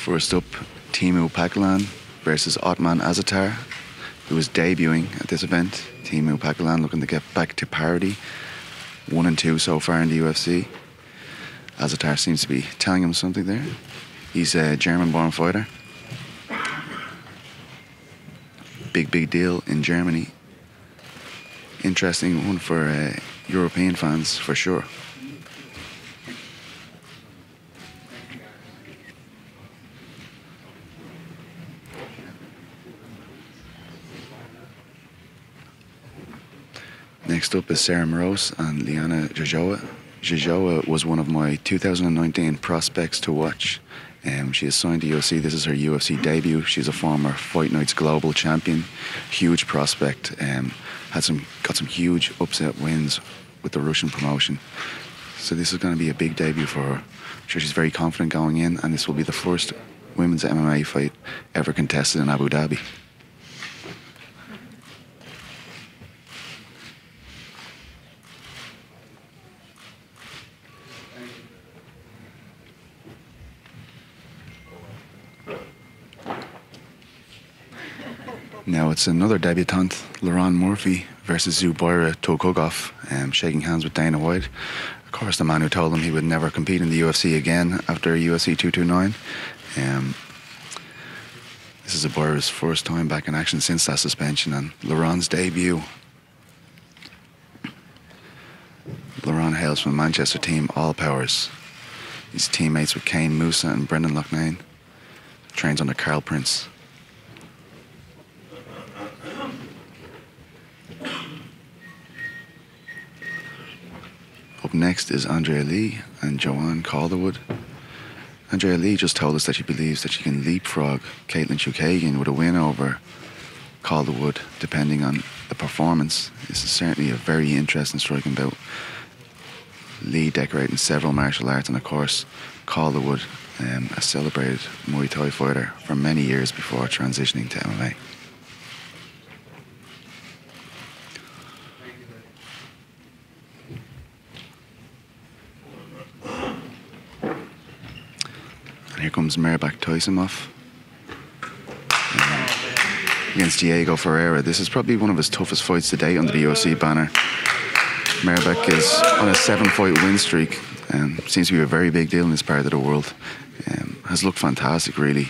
First up, Teemu Packalén versus Otman Azaitar, who is debuting at this event. Teemu Packalén looking to get back to parity. 1-2 so far in the UFC. Azaitar seems to be telling him something there. He's a German-born fighter. Big deal in Germany. Interesting one for European fans, for sure. Next up is Sarah Moroz and Liana Jojoa. Jojoa was one of my 2019 prospects to watch. She has signed to UFC. This is her UFC debut. She's a former Fight Nights global champion. Huge prospect. Got some huge upset wins with the Russian promotion. So this is going to be a big debut for her. I'm sure she's very confident going in, and this will be the first women's MMA fight ever contested in Abu Dhabi. Now it's another debutante, Lauren Murphy versus Zubaira Tukhugov, shaking hands with Dana White. Of course, the man who told him he would never compete in the UFC again after UFC 229. This is Zubaira's first time back in action since that suspension, and Lauren's debut. Lauren hails from the Manchester team All Powers. He's teammates with Kane Musa and Brendan Loughnane. Trains under Carl Prince. Up next is Andrea Lee and Joanne Calderwood. Andrea Lee just told us that she believes that she can leapfrog Caitlin Chukagian with a win over Calderwood, depending on the performance. This is certainly a very interesting striking bout. Lee decorating several martial arts, and of course Calderwood, a celebrated Muay Thai fighter for many years before transitioning to MMA. Here comes Merbak Taisimov against Diego Ferreira. This is probably one of his toughest fights to date under the UFC banner. Merbak is on a 7-fight win streak and seems to be a very big deal in this part of the world. Has looked fantastic, really,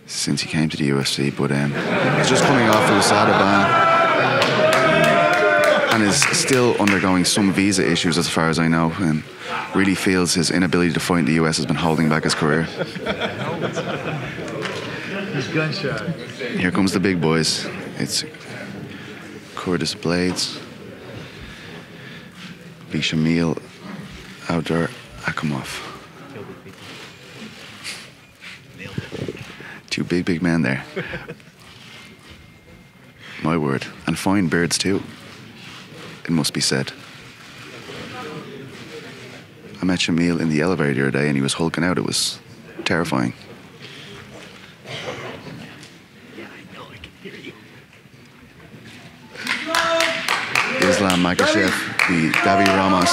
since he came to the UFC. But he's just coming off a USADA ban and is still undergoing some visa issues, as far as I know. And really feels his inability to fight in the US has been holding back his career. He's gunshot. Here comes the big boys. It's Curtis Blades, Bishamil Outdoor Akamov. Two big men there. My word. And fine beards too, it must be said. I met Shamil in the elevator the other day and he was hulking out. It was terrifying. Islam Makhachev, the Davi Ramos.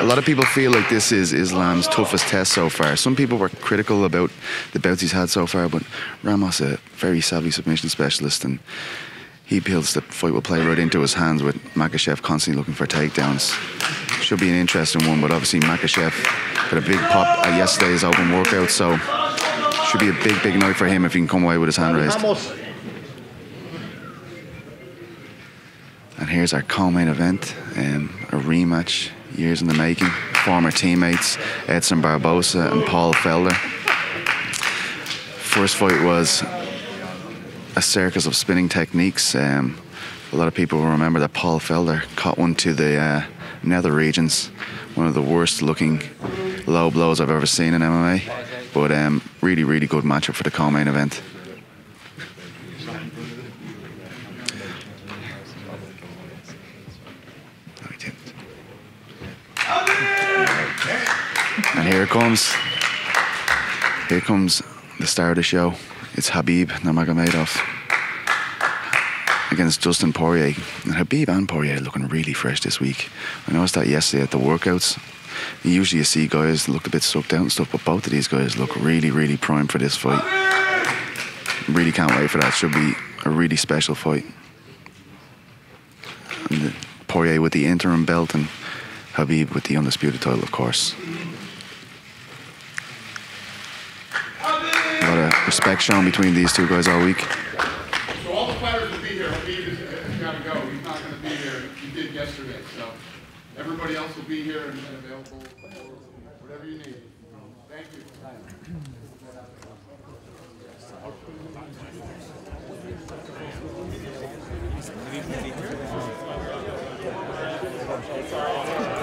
A lot of people feel like this is Islam's toughest test so far. Some people were critical about the bouts he's had so far, but Ramos, a very savvy submission specialist, and he feels the fight will play right into his hands with Makhachev constantly looking for takedowns. Should be an interesting one, but obviously Makhachev got a big pop at yesterday's open workout, so should be a big night for him if he can come away with his hand raised. And here's our co-main event, a rematch, years in the making. Former teammates Edson Barbosa and Paul Felder. First fight was a circus of spinning techniques. A lot of people will remember that Paul Felder caught one to the nether regions. One of the worst looking low blows I've ever seen in MMA. But really good matchup for the co-main event. And here comes the star of the show. It's Khabib Nurmagomedov against Dustin Poirier. And Khabib and Poirier are looking really fresh this week. I noticed that yesterday at the workouts. Usually you see guys look a bit sucked out and stuff, but both of these guys look really, really primed for this fight. Really can't wait for that. Should be a really special fight. And Poirier with the interim belt and Khabib with the undisputed title, of course. A lot of respect shown between these two guys all week. So all the fighters will be here. Khabib has got to go. He's not going to be here. He did yesterday. So everybody else will be here and available. Whatever you need. Thank you. Thank you.